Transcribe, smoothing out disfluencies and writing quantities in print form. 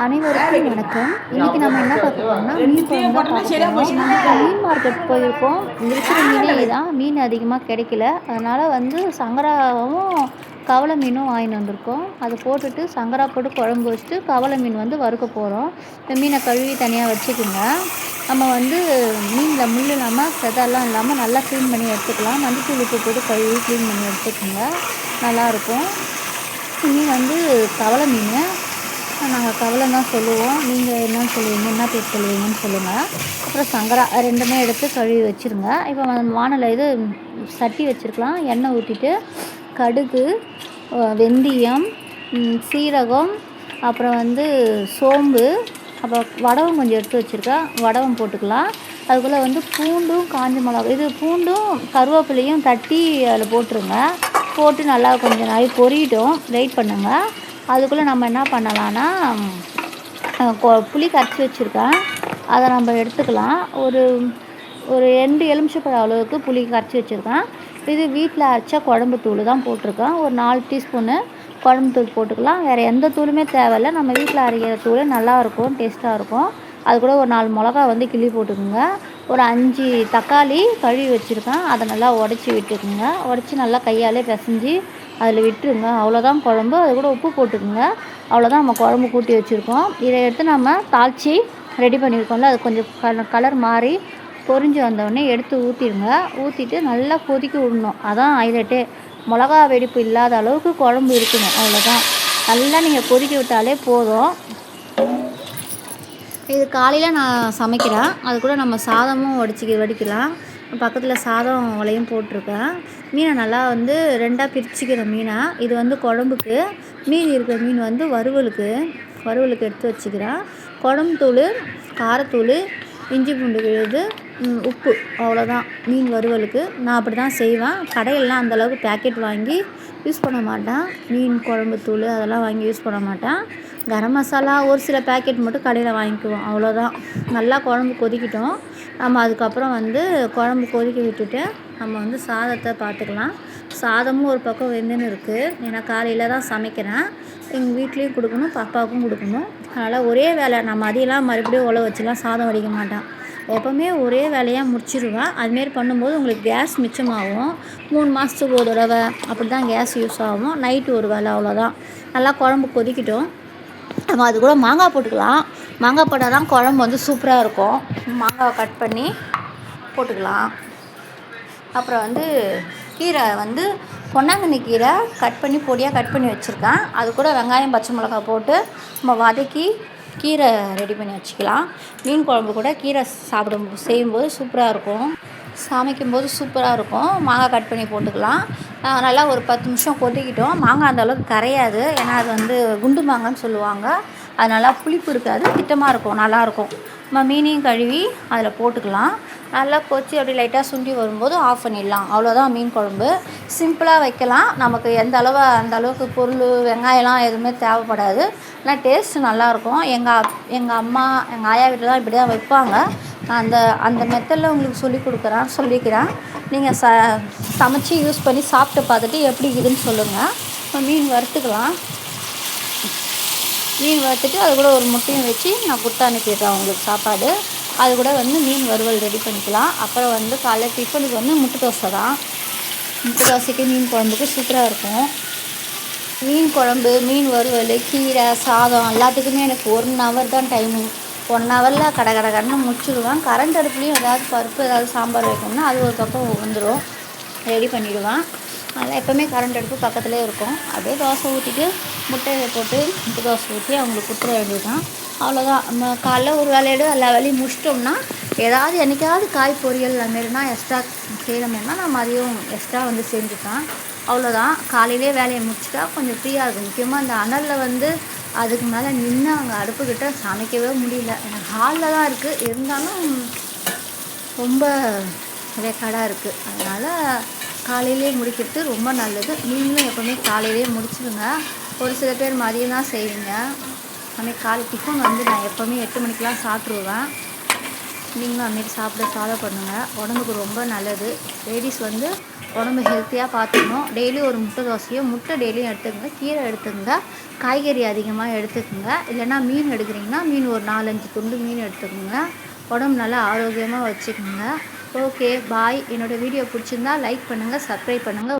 அனைவருக்கும் வணக்கம். இன்னைக்கு நம்ம என்ன பார்க்க போறோம்னா, மீன் குழம்பு தான் பார்க்க போறோம். இப்போ மீன் மார்க்கெட் போயிருக்கோம். இருக்கிற மீனே இதான். மீன் அதிகமாக கிடைக்கல. அதனால வந்து சங்கராவும், கவல மீனும் வாங்கின்னு வந்திருக்கோம். அதை போட்டுட்டு சங்கரா போட்டு குழம்பு வச்சுட்டு, கவல மீன் வந்து வறுக்க போறோம். இந்த மீனை கழுவி தனியாக வச்சுக்கோங்க. நம்ம வந்து மீனில் முள் இல்லாமல், செதெல்லாம் இல்லாமல் நல்லா க்ளீன் பண்ணி எடுத்துக்கலாம். மஞ்சத்தூள் உப்பு போட்டு கழுவி க்ளீன் பண்ணி எடுத்துக்கோங்க. நல்லாயிருக்கும். மீன் வந்து கவல மீன். நாங்கள் கவலைன்னு தான் சொல்லுவோம். நீங்கள் என்னன்னு சொல்லுவீங்க? என்ன பேர் சொல்லுவீங்கன்னு சொல்லுங்கள். அப்புறம் சங்கரா 2மே எடுத்து கழுவி வச்சுருங்க. இப்போ வானல்ல சட்டி வச்சுருக்கலாம். எண்ணெய் ஊற்றிட்டு கடுகு, வெந்தயம், சீரகம், அப்புறம் வந்து சோம்பு, அப்புறம் வடகம் கொஞ்சம் எடுத்து வச்சுருக்கேன். வடகம் போட்டுக்கலாம். அதுக்குள்ளே வந்து பூண்டும் காஞ்ச மிளகா பூண்டும் கருவேப்பிலையும் தட்டி அதில் போட்டுருங்க. போட்டு நல்லா கொஞ்சம் நாள் பொரியட்டும். வெயிட் பண்ணுங்கள். அதுக்குள்ளே நம்ம என்ன பண்ணலான்னா, புளி கரைச்சி வச்சுருக்கேன். அதை நம்ம எடுத்துக்கலாம். ஒரு ஒரு 2 எலுமிச்சைப்பழம் அளவுக்கு புளி கரைச்சி வச்சுருக்கேன். இது வீட்டில் அரைச்ச குழம்பு தூள் தான் போட்டிருக்கேன். ஒரு 4 டீஸ்பூனு குழம்பு தூள் போட்டுக்கலாம். வேறு எந்த தூளுமே தேவையில்லை. நம்ம வீட்டில் அரைக்கிற தூள் நல்லாயிருக்கும், டேஸ்ட்டாக இருக்கும். அது கூட ஒரு 4 மிளகா வந்து கிள்ளி போட்டுக்கோங்க. ஒரு 5 தக்காளி கழுவி வச்சுருக்கேன். அதை நல்லா உடச்சி விட்டுக்குங்க. உடச்சி நல்லா கையாலே பிசைஞ்சு அதில் விட்டுருங்க. அவ்வளோதான் குழம்பு. அது கூட உப்பு போட்டுக்குங்க. அவ்வளோதான் நம்ம குழம்பு கூட்டி வச்சுருக்கோம். இதை எடுத்து நம்ம தாளித்து ரெடி பண்ணியிருக்கோம்ல, அது கொஞ்சம் கலர் மாறி பொரிஞ்சு வந்தோடனே எடுத்து ஊற்றிடுங்க. ஊற்றிட்டு நல்லா கொதிக்க விடணும். அதான் ஹைலைட்டே. மிளகா வெடிப்பு இல்லாத அளவுக்கு குழம்பு இருக்கணும். அவ்வளோதான். நல்லா நீங்கள் கொதிக்க விட்டாலே போதும். இது காலையில் நான் சமைக்கிறேன். அது கூட நம்ம சாதமும் வடிக்கலாம். பக்கத்தில் சாதம் வலையும் போட்டிருக்கேன். மீனை நல்லா வந்து 2ஆக பிரிச்சுக்கிறேன் மீனை. இது வந்து குழம்புக்கு. மீதி இருக்கிற மீன் வந்து வறுவலுக்கு எடுத்து வச்சுக்கிறேன். குழம்பு தூள், காரத்தூள், இஞ்சி பூண்டு விழுது, உப்பு, அவ்வளோதான் மீன் வறுவலுக்கு. நான் அப்படி தான் செய்வேன். கடையிலலாம் அந்தளவுக்கு பேக்கெட் வாங்கி யூஸ் பண்ண மாட்டேன். மீன் குழம்பு தூள் அதெல்லாம் வாங்கி யூஸ் பண்ண மாட்டேன். கரம் மசாலா ஒரு சில பேக்கெட் மட்டும் கடையில் வாங்கிக்குவோம். அவ்வளோதான். நல்லா குழம்பு கொதிக்கட்டும். நம்ம அதுக்கப்புறம் வந்து குழம்பு கொதிக்க விட்டுட்டு நம்ம வந்து சாதத்தை பார்த்துக்கலாம். சாதமும் ஒரு பக்கம் வெந்துன்னு இருக்குது. ஏன்னா காலையில் தான் சமைக்கிறேன். எங்கள் வீட்லேயும் கொடுக்கணும், பாப்பாவுக்கும் கொடுக்கணும். அதனால் ஒரே வேலை. நான் மதியம்லாம் மறுபடியும் உழ வச்சுலாம் சாதம் வடிக்க மாட்டேன். எப்போவுமே ஒரே வேலையாக முடிச்சிடுவேன். அதுமாரி பண்ணும்போது உங்களுக்கு கேஸ் மிச்சமாகும். 3 மாதத்துக்கு ஒரு தடவை அப்படி தான் கேஸ் யூஸ் ஆகும். நைட்டு ஒரு வேலை, அவ்வளோதான். நல்லா குழம்பு கொதிக்கட்டும். நம்ம அது கூட மாங்காய் போட்டுக்கலாம். மாங்காய் போட்டால் தான் குழம்பு வந்து சூப்பராக இருக்கும். மாங்காவை கட் பண்ணி போட்டுக்கலாம். அப்புறம் வந்து கீரை வந்து பொன்னாங்கண்ணி கீரை பொடியாக கட் பண்ணி வச்சுருக்கேன். அது கூட வெங்காயம், பச்சை மிளகாய் போட்டு நம்ம வதக்கி கீரை ரெடி பண்ணி வச்சுக்கலாம். மீன் குழம்பு கூட கீரை செய்யும்போது சூப்பராக இருக்கும். சமைக்கும்போது சூப்பராக இருக்கும். மாங்காய் கட் பண்ணி போட்டுக்கலாம். நல்லா ஒரு 10 நிமிஷம் கொதிக்கிட்டோம். மாங்காய் அந்தளவுக்கு கரையாது. ஏன்னா அது வந்து குண்டு மாங்கான்னு சொல்லுவாங்க. அது நல்லா புளிப்பு இருக்காது, திட்டமாக இருக்கும், நல்லாயிருக்கும். நம்ம மீனையும் கழுவி அதில் போட்டுக்கலாம். நல்லா கொச்சி அப்படி லைட்டாக சுண்டி வரும்போது ஆஃப் பண்ணிடலாம். அவ்வளோதான் மீன் குழம்பு. சிம்பிளாக வைக்கலாம். நமக்கு அந்த அளவுக்கு பொருள், வெங்காயம்லாம் எதுவுமே தேவைப்படாது. ஆனால் டேஸ்ட்டு நல்லாயிருக்கும். எங்கள் அம்மா, எங்கள் ஆயா வீட்டில் தான் இப்படி தான் வைப்பாங்க. நான் அந்த மெத்தடில் உங்களுக்கு சொல்லிக்கிறேன். நீங்கள் சமைச்சி யூஸ் பண்ணி சாப்பிட்டு பார்த்துட்டு எப்படி இருக்குதுன்னு சொல்லுங்கள். இப்போ மீன் வறுத்துக்கலாம். மீன் வறுத்துட்டு அது கூட ஒரு முட்டையும் வச்சு நான் கொடுத்து அனுப்பிடுறேன் உங்களுக்கு சாப்பாடு. அது கூட வந்து மீன் வறுவல் ரெடி பண்ணிக்கலாம். அப்புறம் வந்து காலைல டிஃபனுக்கு வந்து முட்டை தோசை தான். முட்டை தோசைக்கு மீன் குழம்புக்கு சூப்பராக இருக்கும். மீன் குழம்பு, மீன் வறுவல், கீரை, சாதம் எல்லாத்துக்குமே எனக்கு 1 ஹவர் தான் டைமிங். 1 ஹவரில் கடன்னு முடிச்சுடுவேன். கரண்ட் அடுப்புலேயும் ஏதாவது பருப்பு ஏதாவது சாம்பார் வைக்கணும்னா அது ஒரு பக்கம் வந்துடும், ரெடி பண்ணிவிடுவேன். அதனால் எப்போவுமே கரண்ட் அடுப்பு பக்கத்துலேயே இருக்கும். அப்படியே தோசை ஊற்றிட்டு முட்டையை போட்டு முட்டை தோசை ஊற்றி அவங்களுக்கு கொடுத்துட வேண்டியதுதான். அவ்வளோதான். நம்ம காலைல ஒரு வேலையோடு எல்லா வேலையும் முடிச்சிட்டோம்னா ஏதாவது என்றைக்காவது காய் பொரியல் அதுமாரினா எக்ஸ்ட்ரா செய்கிற மாதிரினா நான் மதியம் எக்ஸ்ட்ரா வந்து செஞ்சுப்பேன். அவ்வளோதான். காலையிலே வேலையை முடிச்சிட்டா கொஞ்சம் ஃப்ரீயாக இருக்கும். முக்கியமாக இந்த அனலில் வந்து அதுக்கு மேலே நின்று அங்கே அடுப்புக்கிட்ட சமைக்கவே முடியல. எனக்கு ஹாலில் தான் இருக்குது, இருந்தாலும் ரொம்ப ரெக்கார்டாக இருக்குது. அதனால் காலையிலே முடிக்கிறது ரொம்ப நல்லது. நீங்களும் எப்போவுமே காலையிலே முடிச்சிடுங்க. ஒரு சில பேர் மதியம் தான் செய்வீங்க. அதுமாரி காலை டிஃபன் வந்து நான் எப்போவுமே 8 மணிக்கெலாம் சாப்பிட்ருவேன். நீங்களும் அதுமாரி சாப்பிட ஃபாலோ பண்ணுங்கள். உடம்புக்கு ரொம்ப நல்லது. லேடிஸ் வந்து உடம்பு ஹெல்த்தியாக பார்த்துக்கணும். டெய்லி ஒரு முட்டை தோசையோ முட்டை டெய்லியும் எடுத்துக்கங்க. கீரை எடுத்துக்கங்க. காய்கறி அதிகமாக எடுத்துக்கோங்க. இல்லைன்னா மீன் எடுக்கிறீங்கன்னா மீன் ஒரு 4-5 துண்டு மீன் எடுத்துக்கோங்க. உடம்பு நல்லா ஆரோக்கியமாக வச்சுக்கோங்க. Okay bye. என்னோடய வீடியோ பிடிச்சிருந்தா லைக் பண்ணுங்கள், சப்ஸ்கிரைப் பண்ணுங்கள்.